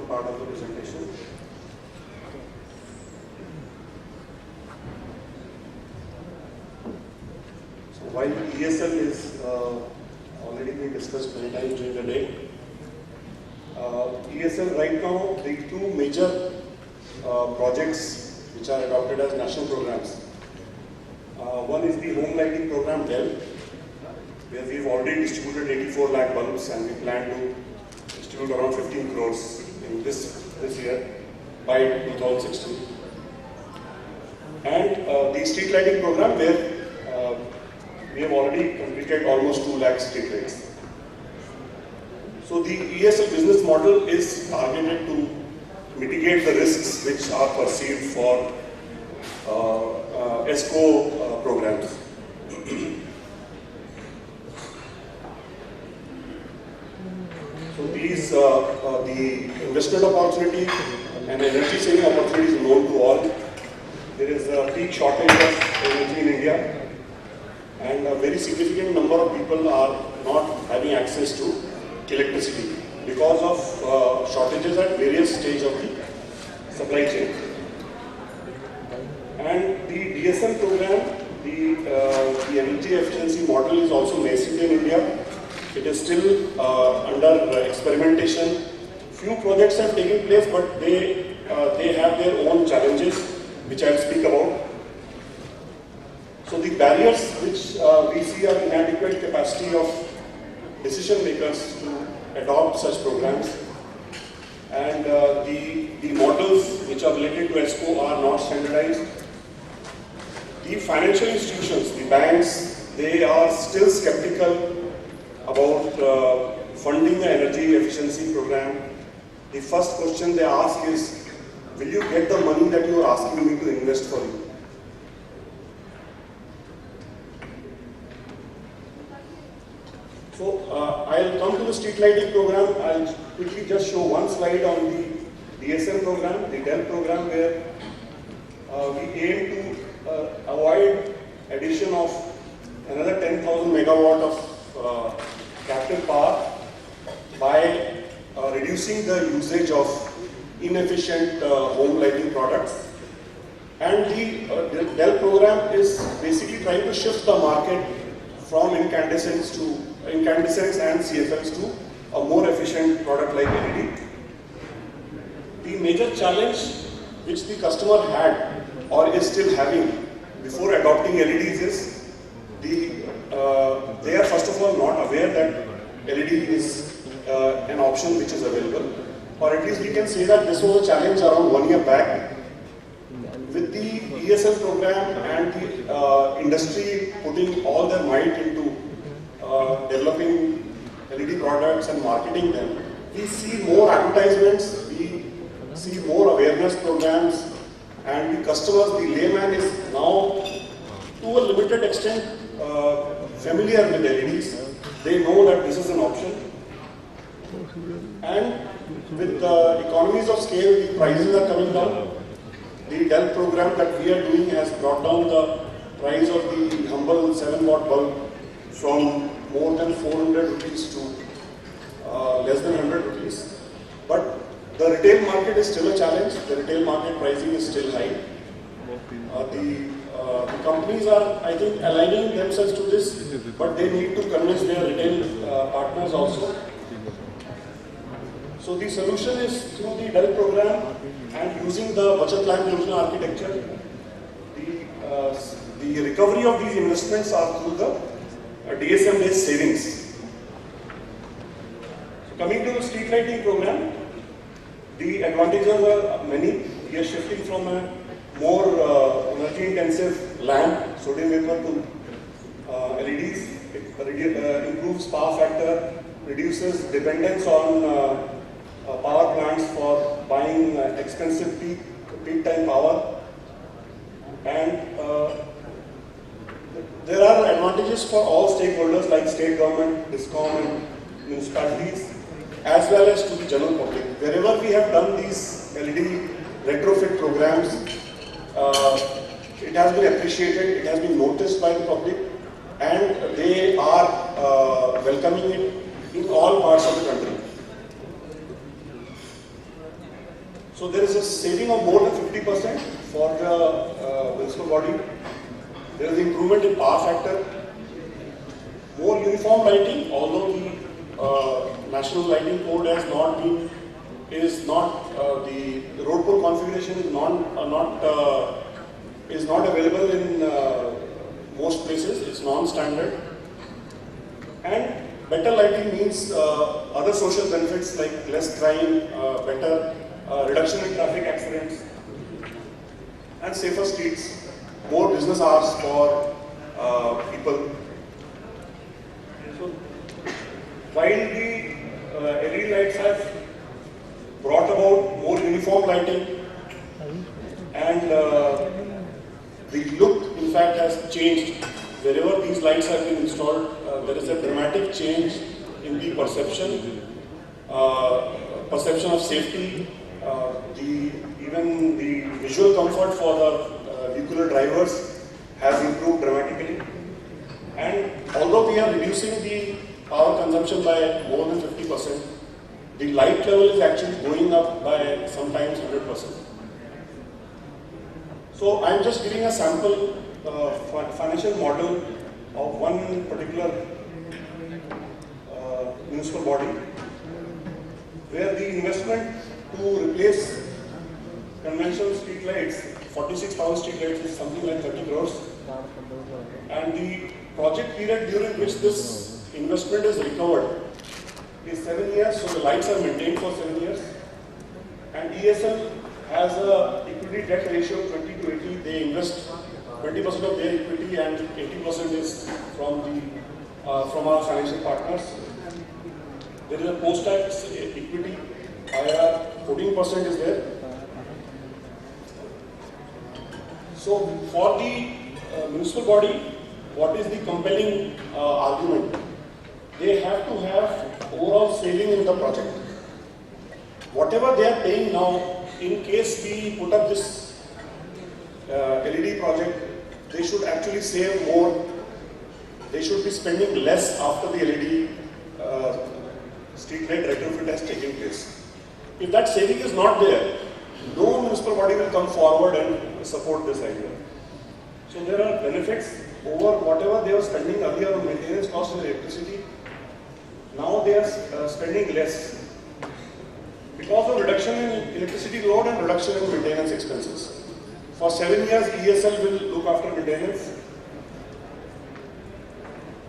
part of the presentation. So while ESL is already been discussed many times during the day, ESL right now, the two major projects which are adopted as national programs. One is the home lighting program DEL, where we've already distributed 84 lakh bulbs and we plan to distribute around 15 crores in this year by 2016. And the street lighting program where we have already completed almost 2 lakh street lights. So the ESL business model is targeted to mitigate the risks which are perceived for ESCO programs. So these, the investment opportunity and energy saving opportunity is known to all. There is a peak shortage of energy in India, and a very significant number of people are not having access to electricity because of shortages at various stages of the supply chain. And the DSM program, the energy efficiency model is also nascent in India. It is still under experimentation. Few projects have taken place, but they have their own challenges, which I will speak about. So the barriers which we see are inadequate capacity of decision makers to adopt such programs, and the models which are related to ESCO are not standardized. The financial institutions, the banks, they are still skeptical about funding the energy efficiency program. The first question they ask is, will you get the money that you are asking me to invest for you? So I'll come to the street lighting program. I'll quickly just show one slide on the DSM program, the DEL program, where we aim to avoid addition of another 10,000 megawatt of captive power by reducing the usage of inefficient home lighting products. And the DEL program is basically trying to shift the market from incandescents and CFLs to a more efficient product like LED. The major challenge which the customer had or is still having before adopting LEDs is they are first of all not aware that LED is an option which is available, or at least we can say that this was a challenge around 1 year back. With the ESL program and the industry putting all their might into developing LED products and marketing them, we see more advertisements, we see more awareness programs, and the customers, the layman is now to a limited extent familiar with LEDs. They know that this is an option, and with the economies of scale, the prices are coming down. The DEL program that we are doing has brought down the price of the humble 7-watt bulb from more than 400 rupees to less than 100 rupees. But the retail market is still a challenge. The retail market pricing is still high. The companies are, I think, aligning themselves to this, but they need to convince their retail partners also. So the solution is through the DEL program and using the Bachat Line Yojana architecture. The recovery of these investments are through the DSM-based savings. So coming to the street lighting program, the advantages are many. We are shifting from a more energy-intensive lamp, sodium vapor, to LEDs. It improves power factor, reduces dependence on power plants for buying expensive peak time power, and there are advantages for all stakeholders like state government, DISCOM and municipalities, as well as to the general public. Wherever we have done these LED retrofit programs, it has been appreciated, it has been noticed by the public, and they are welcoming it in all parts of the country. So there is a saving of more than 50% for the municipal body. There is improvement in power factor, more uniform lighting, although the National Lighting Code has not been, the road pole configuration is not available in most places. It's non-standard. And better lighting means other social benefits like less crime, better reduction in traffic accidents, and safer streets, more business hours for people. So, while the LED lights have brought about more uniform lighting, and the look, in fact, has changed. Wherever these lights have been installed, there is a dramatic change in the perception of safety, even the visual comfort for the vehicular drivers has improved dramatically. And although we are reducing the power consumption by more than 50%, the light level is actually going up by sometimes 100%. So I am just giving a sample financial model of one particular municipal body, where the investment to replace conventional street lights, 46,000 street lights, is something like 30 crores. And the project period during which this investment is recovered is 7 years, so the lights are maintained for 7 years. And ESL has a equity debt ratio of 20 to 80. They invest 20% of their equity and 80% is from our financial partners. There is a post-tax equity, IR 14% is there. So for the municipal body, what is the compelling argument? They have to have overall saving in the project. Whatever they are paying now, in case we put up this LED project, they should actually save more. They should be spending less after the LED street light retrofit has taken place. If that saving is not there, no municipal body will come forward and support this idea. So there are benefits over whatever they were spending earlier on maintenance cost of electricity. Now they are spending less because of reduction in electricity load and reduction in maintenance expenses. For 7 years, ESL will look after maintenance.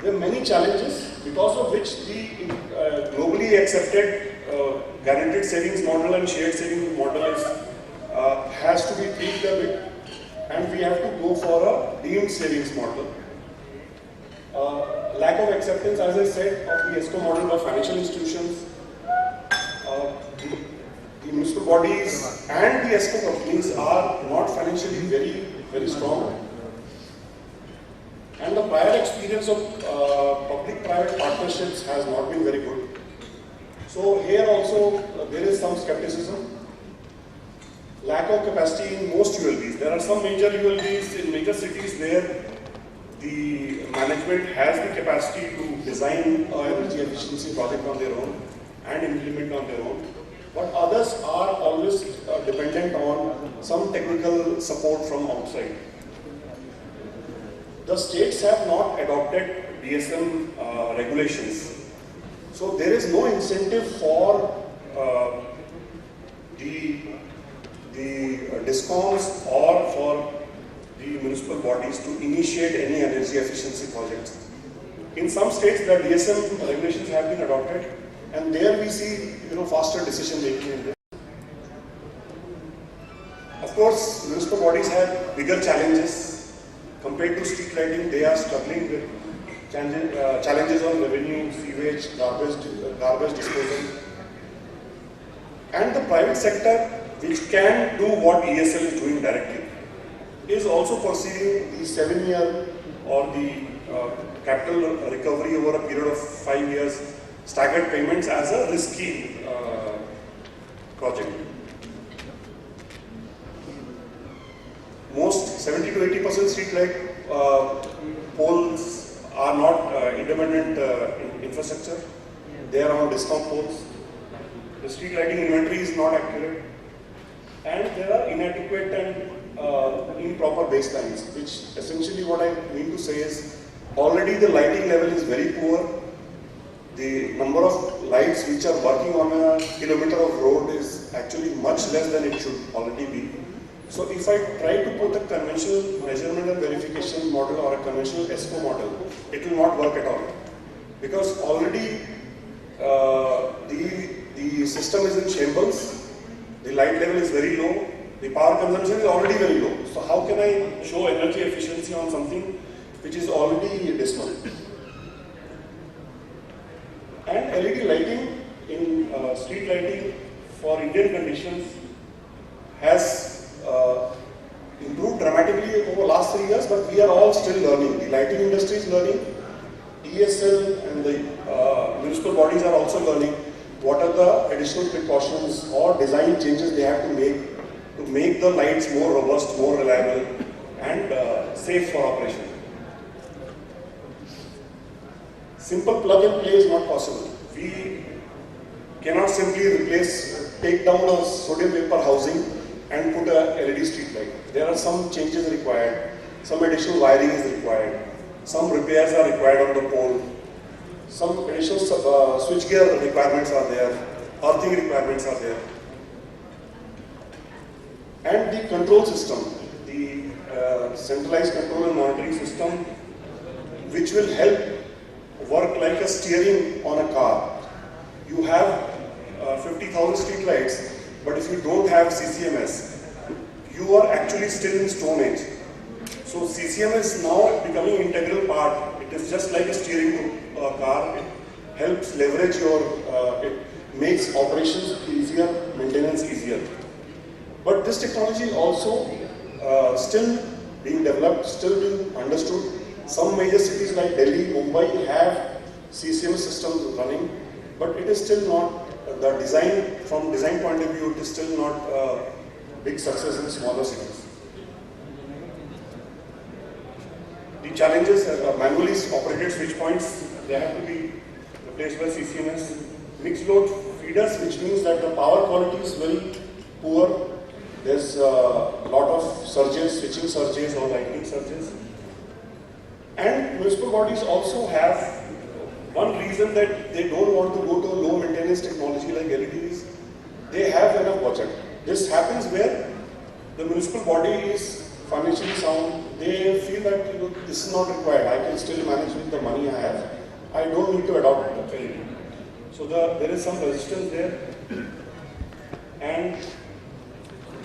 There are many challenges because of which the globally accepted guaranteed savings model and shared savings model has to be tweaked a bit, and we have to go for a deemed savings model. Lack of acceptance, as I said, of the ESCO model by financial institutions, the municipal bodies and the ESCO companies are not financially very strong. And the prior experience of public-private partnerships has not been very good. So here also there is some skepticism. Lack of capacity in most ULBs. There are some major ULBs in major cities where the management has the capacity to design an energy efficiency project on their own and implement on their own. But others are always dependent on some technical support from outside. The states have not adopted DSM regulations. So there is no incentive for the DISCOMs or for the municipal bodies to initiate any energy efficiency projects. In some states, the DSM regulations have been adopted, and there we see faster decision making in this. Of course, municipal bodies have bigger challenges. Compared to street lighting, they are struggling with challenges on revenue, sewage, garbage disposal. And the private sector, which can do what ESL is doing directly, is also perceiving the 7-year or the capital recovery over a period of 5 years staggered payments as a risky project. Most 70 to 80% street light poles are not independent infrastructure. They are on DISCOM poles. The street lighting inventory is not accurate. and there are inadequate and improper baselines, which essentially what I mean to say is already the lighting level is very poor. The number of lights which are working on a kilometer of road is actually much less than it should already be. So if I try to put a conventional measurement and verification model or a conventional ESCO model, it will not work at all. Because already the system is in shambles, the light level is very low, the power consumption is already very low. So how can I show energy efficiency on something which is already dismal? And LED lighting in street lighting for Indian conditions has improved dramatically over the last 3 years, but we are all still learning. The lighting industry is learning, ESL and the municipal bodies are also learning what are the additional precautions or design changes they have to make the lights more robust, more reliable and safe for operation. Simple plug and play is not possible. We cannot simply take down a sodium vapor housing and put a LED street light. There are some changes required, some additional wiring is required, some repairs are required on the pole, some additional switchgear requirements are there, earthing requirements are there. And the control system, the centralized control and monitoring system, which will help work like a steering on a car. You have 50,000 street lights, but if you don't have CCMS, you are actually still in Stone Age. So CCMS is now becoming an integral part. It is just like a steering to a car. It helps leverage it makes operations easier, maintenance easier. But this technology is also still being developed, still being understood. Some major cities like Delhi, Mumbai have CCMS systems running, but it is still not, from design point of view, it is still not a big success in smaller cities. The challenges are manually operated switch points, they have to be replaced by CCMS. Mixed load feeders, which means that the power quality is very poor. There's a lot of surges, switching surges or lightning surges. And municipal bodies also have one reason that they don't want to go to a low maintenance technology like LEDs. They have enough budget. This happens where the municipal body is financially sound. They feel that this is not required. I can still manage with the money I have. I don't need to adopt the LED. So there is some resistance there. And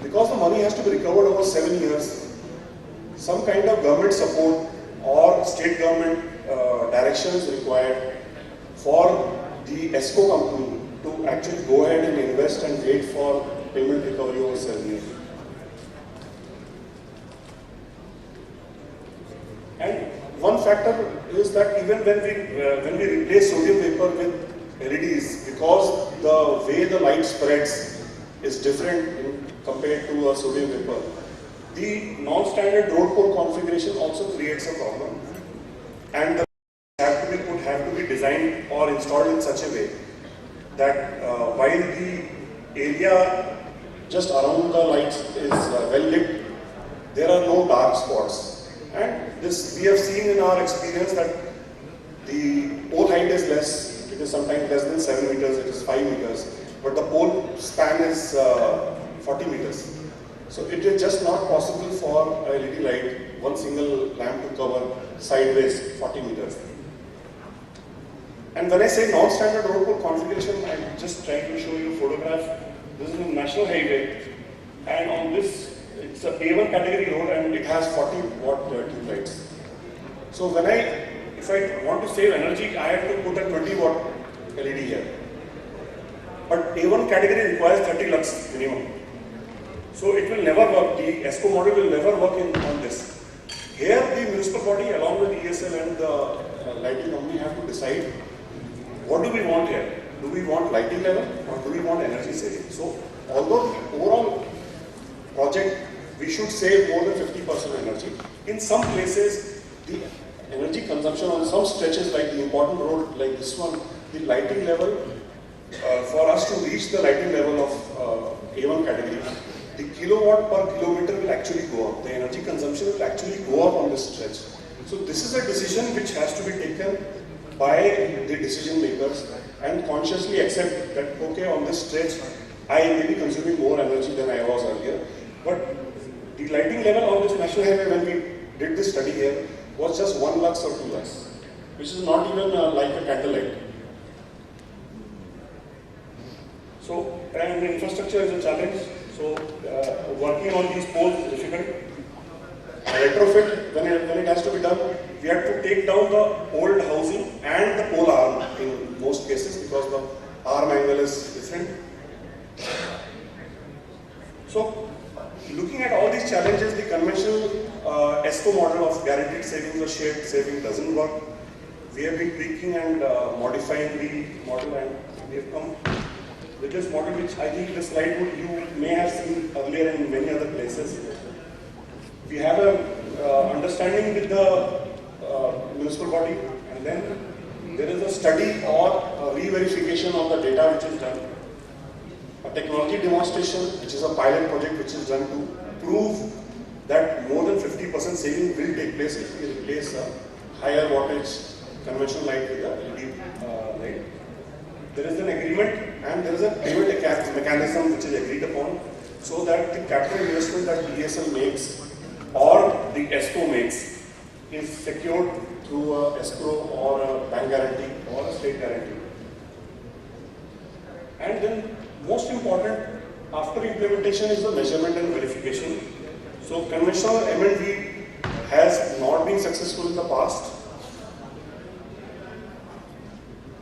because the money has to be recovered over 7 years, some kind of government support or state government direction is required for the ESCO company to actually go ahead and invest and wait for payment recovery over 7 years. And one factor is that even when we replace sodium vapor with LEDs, because the way the light spreads is different compared to a sodium vapor, the non-standard road pole configuration also creates a problem, and the have to be designed or installed in such a way that while the area just around the lights is well lit, there are no dark spots. And this we have seen in our experience that the pole height is less. It is sometimes less than 7 meters. It is 5 meters, but the pole span is 40 meters. So it is just not possible for a LED light, one single lamp to cover sideways 40 meters. And when I say non-standard road pole configuration, I'm just trying to show you a photograph. This is a national highway, and on this, it's a A1 category road, and it has 40-watt tube lights. So if I want to save energy, I have to put a 20-watt LED here. But A1 category requires 30 lux minimum. So it will never work. The ESCO model will never work on this. Here, the municipal body, along with ESL and the lighting company, have to decide what do we want here. Do we want lighting level or do we want energy saving? So, although the overall project we should save more than 50% energy, in some places the energy consumption on some stretches, like the important road like this one, the lighting level for us to reach the lighting level of A1 category, the kilowatt per kilometer will actually go up. The energy consumption will actually go up on this stretch. So this is a decision which has to be taken by the decision makers and consciously accept that, okay, on this stretch, I may be consuming more energy than I was earlier. But the lighting level on this national highway when we did this study here was just 1 lux or 2 lux, which is not even like a candlelight. So, and the infrastructure is a challenge. So, working on these poles is difficult. Retrofit, when it has to be done, we have to take down the old housing and the pole arm in most cases because the arm angle is different. So, looking at all these challenges, the conventional ESCO model of guaranteed savings or shared saving doesn't work. We have been tweaking and modifying the model, and we have come with this model, which I think the slide you may have seen earlier in many other places. We have a understanding with the municipal body, and then there is a study or a re-verification of the data which is done. A technology demonstration, which is a pilot project which is done to prove that more than 50% saving will take place if we replace a higher wattage conventional light with a LED light. There is an agreement and there is a payment mechanism which is agreed upon so that the capital investment that DSL makes or the ESCO makes is secured through a escrow or a bank guarantee or a state guarantee. And then most important after implementation is the measurement and verification. So conventional M&D has not been successful in the past.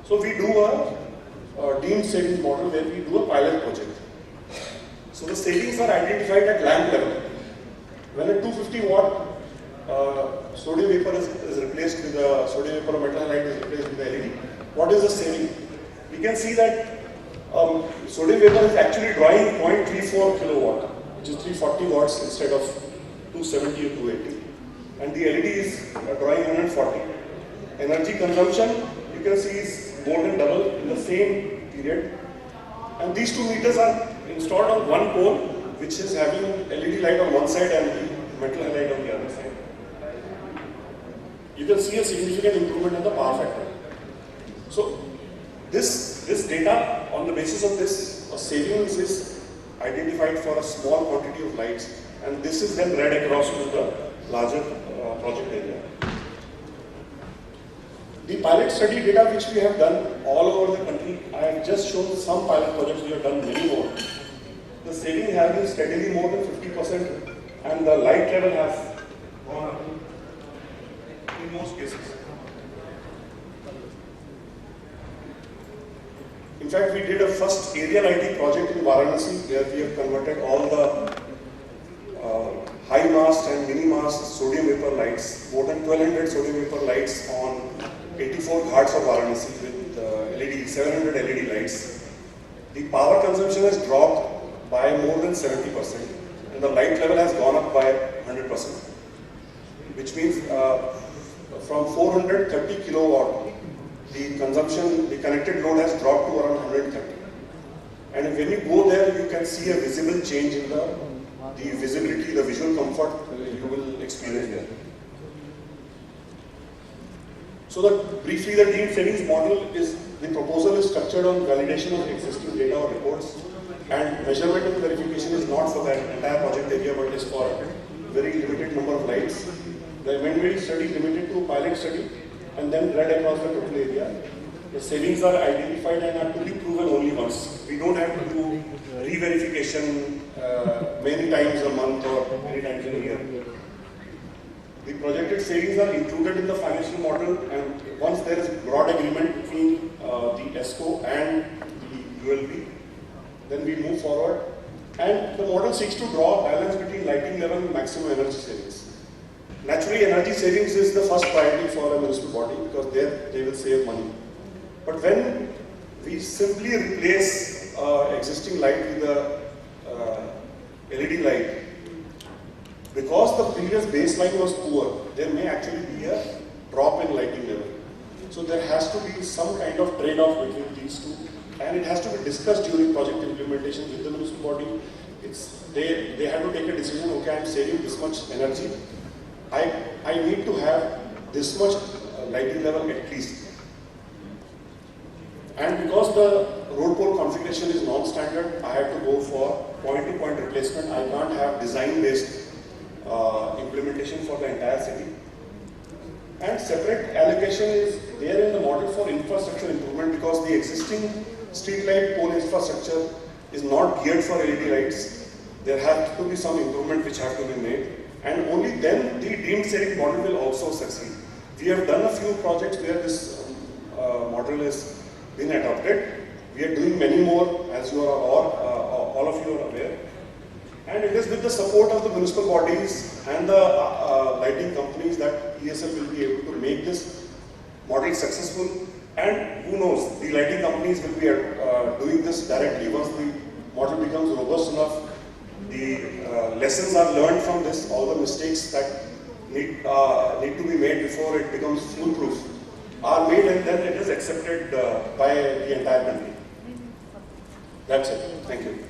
So we do a deemed savings model where we do a pilot project. So the savings are identified at lamp level. When a 250 watt sodium vapor is replaced with a sodium vapor or metal halide is replaced with LED, what is the saving? We can see that sodium vapor is actually drawing 0.34 kilowatt, which is 340 watts instead of 270 or 280. And the LED is drawing 140. Energy consumption, you can see, is more than double in the same period. And these two meters are installed on one pole, which is having LED light on one side and the metal halide on the other side. You can see a significant improvement in the power factor. So this data, on the basis of this, savings is identified for a small quantity of lights, and this is then read across to the larger project area. The pilot study data which we have done all over the country, I have just shown some pilot projects, we have done many more. The saving has been steadily more than 50% and the light level has gone up in most cases. In fact, we did a first area lighting project in Varanasi where we have converted all the high mast and mini mast sodium vapor lights, more than 1200 sodium vapor lights on 84 ghats of Varanasi with LED, 700 LED lights. The power consumption has dropped by more than 70% and the light level has gone up by 100%, which means from 430 kilowatt, the consumption, the connected load has dropped to around 130. And when you go there, you can see a visible change in the visibility, the visual comfort you will experience there. So briefly, the deemed savings model is, the proposal is structured on validation of existing data or reports, and measurement and verification is not for that entire project area, but is for a very limited number of lights. The amendment study is limited to a pilot study and then read across the total area. The savings are identified and are to be proven only once. We don't have to do re-verification many times a month or many times in a year. The projected savings are included in the financial model, and once there is broad agreement between the ESCO and the ULB, then we move forward. And the model seeks to draw a balance between lighting level and maximum energy savings. Naturally, energy savings is the first priority for a municipal body because there they will save money. But when we simply replace existing light with a LED light, because the previous baseline was poor, there may actually be a drop in lighting level. So there has to be some kind of trade-off between these two and it has to be discussed during project implementation with the municipal body. They have to take a decision. Okay, I'm saving this much energy. I need to have this much lighting level at least. And because the road pole configuration is non-standard, I have to go for point-to-point replacement. I can't have design-based implementation for the entire city. And separate allocation is there in the model for infrastructure improvement, because the existing street light pole infrastructure is not geared for LED lights. There has to be some improvement which have to be made, and only then the deemed sharing model will also succeed. We have done a few projects where this model has been adopted. We are doing many more, as you are all of you are aware. And it is with the support of the municipal bodies and the lighting companies that ESL will be able to make this model successful. And who knows, the lighting companies will be doing this directly once the model becomes robust enough. The lessons are learned from this, all the mistakes that need to be made before it becomes foolproof are made, and then it is accepted by the entire country. That's it. Thank you.